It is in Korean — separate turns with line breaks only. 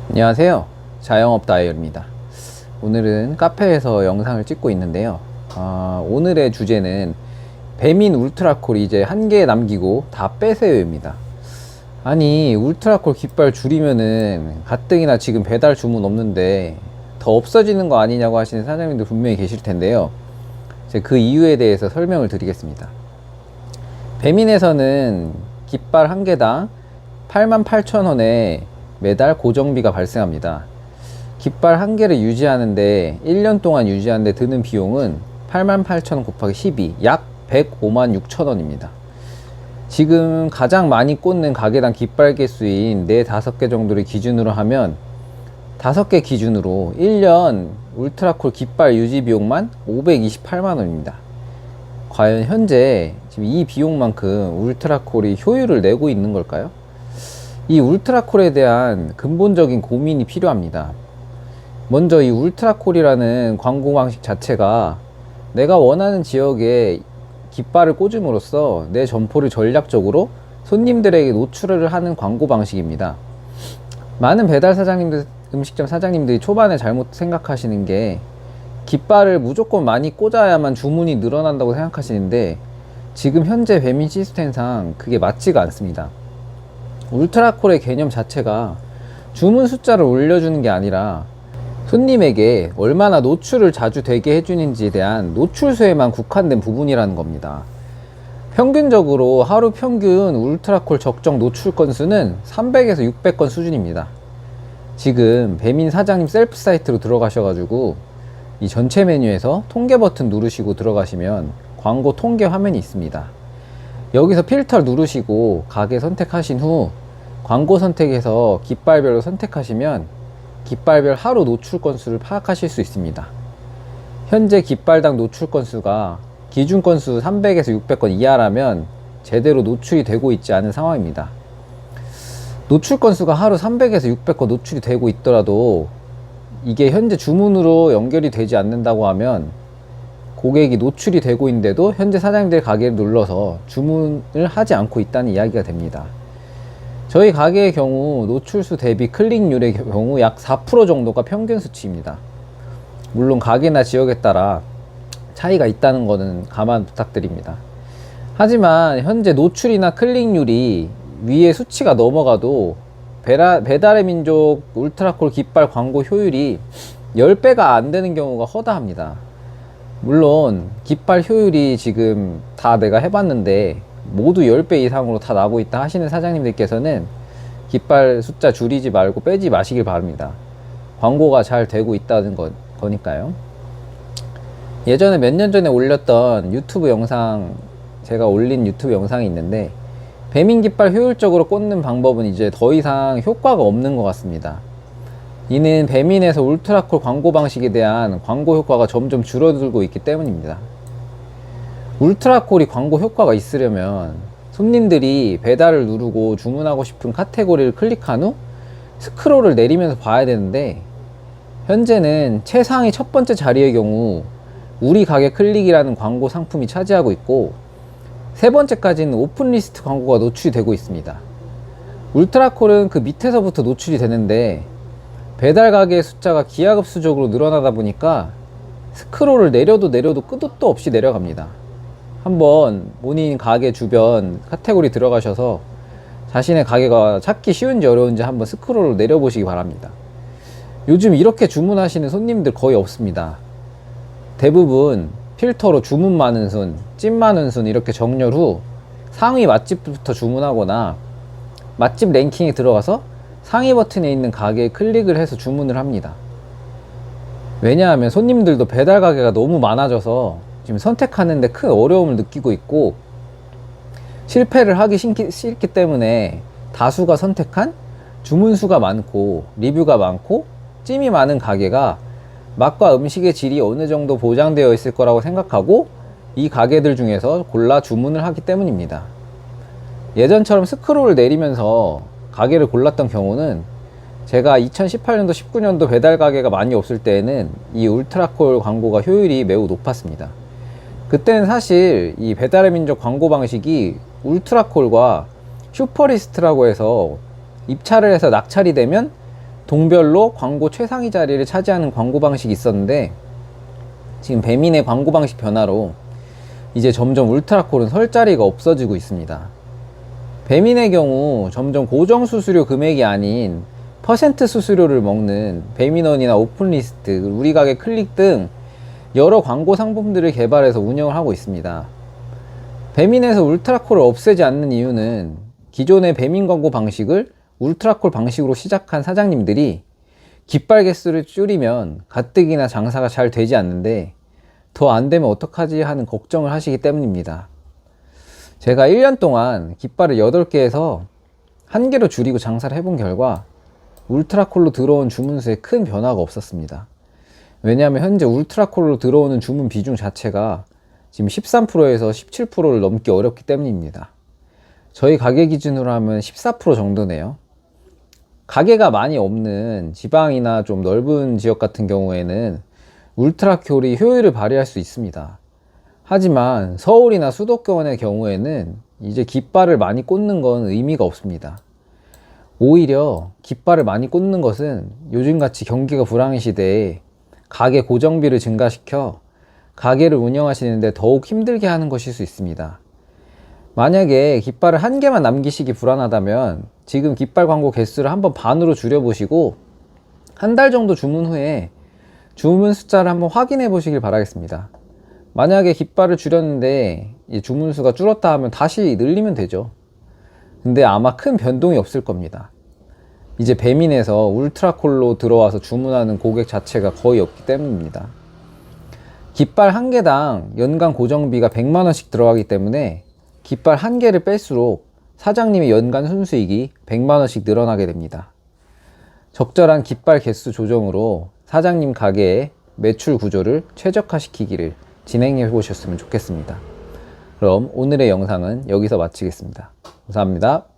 안녕하세요, 자영업 다이어리입니다. 오늘은 카페에서 영상을 찍고 있는데요. 오늘의 주제는 배민 울트라콜 이제 한 개 남기고 다 빼세요입니다. 아니, 울트라콜 깃발 줄이면은 가뜩이나 지금 배달 주문 없는데 더 없어지는 거 아니냐고 하시는 사장님들 분명히 계실 텐데요. 제가 그 이유에 대해서 설명을 드리겠습니다. 배민에서는 깃발 한 개당 88,000원에 매달 고정비가 발생합니다. 깃발 한 개를 유지하는데 1년 동안 유지하는데 드는 비용은 88,000원 곱하기 12, 약 105만 6천원입니다. 지금 가장 많이 꽂는 가게당 깃발 개수인 4, 5개 정도를 기준으로 하면 5개 기준으로 1년 울트라콜 깃발 유지 비용만 528만원입니다. 과연 현재 지금 이 비용만큼 울트라콜이 효율을 내고 있는 걸까요? 이 울트라콜에 대한 근본적인 고민이 필요합니다. 먼저 이 울트라콜이라는 광고 방식 자체가 내가 원하는 지역에 깃발을 꽂음으로써 내 점포를 전략적으로 손님들에게 노출을 하는 광고 방식입니다. 많은 배달 사장님들, 음식점 사장님들이 초반에 잘못 생각하시는 게 깃발을 무조건 많이 꽂아야만 주문이 늘어난다고 생각하시는데, 지금 현재 배민 시스템상 그게 맞지가 않습니다. 울트라콜의 개념 자체가 주문 숫자를 올려주는 게 아니라 손님에게 얼마나 노출을 자주 되게 해주는지에 대한 노출수에만 국한된 부분이라는 겁니다. 평균적으로 하루 평균 울트라콜 적정 노출 건수는 300에서 600건 수준입니다. 지금 배민 사장님 셀프 사이트로 들어가셔가지고 이 전체 메뉴에서 통계 버튼 누르시고 들어가시면 광고 통계 화면이 있습니다. 여기서 필터를 누르시고 가게 선택하신 후 광고 선택에서 깃발별로 선택하시면 깃발별 하루 노출 건수를 파악하실 수 있습니다. 현재 깃발당 노출 건수가 기준 건수 300에서 600건 이하라면 제대로 노출이 되고 있지 않은 상황입니다. 노출 건수가 하루 300에서 600건 노출이 되고 있더라도 이게 현재 주문으로 연결이 되지 않는다고 하면 고객이 노출이 되고 있는데도 현재 사장님들 가게를 눌러서 주문을 하지 않고 있다는 이야기가 됩니다. 저희 가게의 경우 노출수 대비 클릭률의 경우 약 4% 정도가 평균 수치입니다. 물론 가게나 지역에 따라 차이가 있다는 것은 감안 부탁드립니다. 하지만 현재 노출이나 클릭률이 위의 수치가 넘어가도 배달의 민족 울트라콜 깃발 광고 효율이 10배가 안 되는 경우가 허다합니다. 물론 깃발 효율이 지금 다 내가 해봤는데 모두 10배 이상으로 다 나고 있다 하시는 사장님들께서는 깃발 숫자 줄이지 말고 빼지 마시길 바랍니다. 광고가 잘 되고 있다는 거니까요. 예전에 몇 년 전에 올렸던 유튜브 영상, 제가 올린 유튜브 영상이 있는데, 배민 깃발 효율적으로 꽂는 방법은 이제 더 이상 효과가 없는 것 같습니다. 이는 배민에서 울트라콜 광고 방식에 대한 광고 효과가 점점 줄어들고 있기 때문입니다. 울트라콜이 광고 효과가 있으려면 손님들이 배달을 누르고 주문하고 싶은 카테고리를 클릭한 후 스크롤을 내리면서 봐야 되는데, 현재는 최상위 첫 번째 자리의 경우 우리 가게 클릭이라는 광고 상품이 차지하고 있고, 세 번째까지는 오픈 리스트 광고가 노출이 되고 있습니다. 울트라콜은 그 밑에서부터 노출이 되는데 배달 가게의 숫자가 기하급수적으로 늘어나다 보니까 스크롤을 내려도 끝도 없이 내려갑니다. 한번 본인 가게 주변 카테고리 들어가셔서 자신의 가게가 찾기 쉬운지 어려운지 한번 스크롤을 내려보시기 바랍니다. 요즘 이렇게 주문하시는 손님들 거의 없습니다. 대부분 필터로 주문 많은 순, 찜 많은 순 이렇게 정렬 후 상위 맛집부터 주문하거나 맛집 랭킹에 들어가서 상위 버튼에 있는 가게에 클릭을 해서 주문을 합니다. 왜냐하면 손님들도 배달 가게가 너무 많아져서 지금 선택하는데 큰 어려움을 느끼고 있고, 실패를 하기 싫기 때문에 다수가 선택한 주문 수가 많고 리뷰가 많고 찜이 많은 가게가 맛과 음식의 질이 어느 정도 보장되어 있을 거라고 생각하고 이 가게들 중에서 골라 주문을 하기 때문입니다. 예전처럼 스크롤을 내리면서 가게를 골랐던 경우는 제가 2018년도 19년도 배달 가게가 많이 없을 때에는 이 울트라콜 광고가 효율이 매우 높았습니다. 그때는 사실 이 배달의 민족 광고 방식이 울트라콜과 슈퍼리스트라고 해서 입찰을 해서 낙찰이 되면 동별로 광고 최상위 자리를 차지하는 광고 방식이 있었는데, 지금 배민의 광고 방식 변화로 이제 점점 울트라콜은 설 자리가 없어지고 있습니다. 배민의 경우 점점 고정 수수료 금액이 아닌 퍼센트 수수료를 먹는 배민원이나 오픈리스트, 우리 가게 클릭 등 여러 광고 상품들을 개발해서 운영을 하고 있습니다. 배민에서 울트라콜을 없애지 않는 이유는 기존의 배민 광고 방식을 울트라콜 방식으로 시작한 사장님들이 깃발 개수를 줄이면 가뜩이나 장사가 잘 되지 않는데 더 안 되면 어떡하지 하는 걱정을 하시기 때문입니다. 제가 1년 동안 깃발을 8개에서 1개로 줄이고 장사를 해본 결과 울트라콜로 들어온 주문수에 큰 변화가 없었습니다. 왜냐하면 현재 울트라콜로 들어오는 주문 비중 자체가 지금 13%에서 17%를 넘기 어렵기 때문입니다. 저희 가게 기준으로 하면 14% 정도네요. 가게가 많이 없는 지방이나 좀 넓은 지역 같은 경우에는 울트라콜이 효율을 발휘할 수 있습니다. 하지만 서울이나 수도권의 경우에는 이제 깃발을 많이 꽂는 건 의미가 없습니다. 오히려 깃발을 많이 꽂는 것은 요즘같이 경기가 불황의 시대에 가게 고정비를 증가시켜 가게를 운영하시는데 더욱 힘들게 하는 것일 수 있습니다. 만약에 깃발을 1개만 남기시기 불안하다면 지금 깃발 광고 개수를 한번 반으로 줄여보시고 한 달 정도 주문 후에 주문 숫자를 한번 확인해 보시길 바라겠습니다. 만약에 깃발을 줄였는데 주문 수가 줄었다 하면 다시 늘리면 되죠. 근데 아마 큰 변동이 없을 겁니다. 이제 배민에서 울트라콜로 들어와서 주문하는 고객 자체가 거의 없기 때문입니다. 깃발 1개당 연간 고정비가 100만원씩 들어가기 때문에 깃발 1개를 뺄수록 사장님의 연간 순수익이 100만원씩 늘어나게 됩니다. 적절한 깃발 개수 조정으로 사장님 가게의 매출 구조를 최적화시키기를 진행해 보셨으면 좋겠습니다. 그럼 오늘의 영상은 여기서 마치겠습니다. 감사합니다.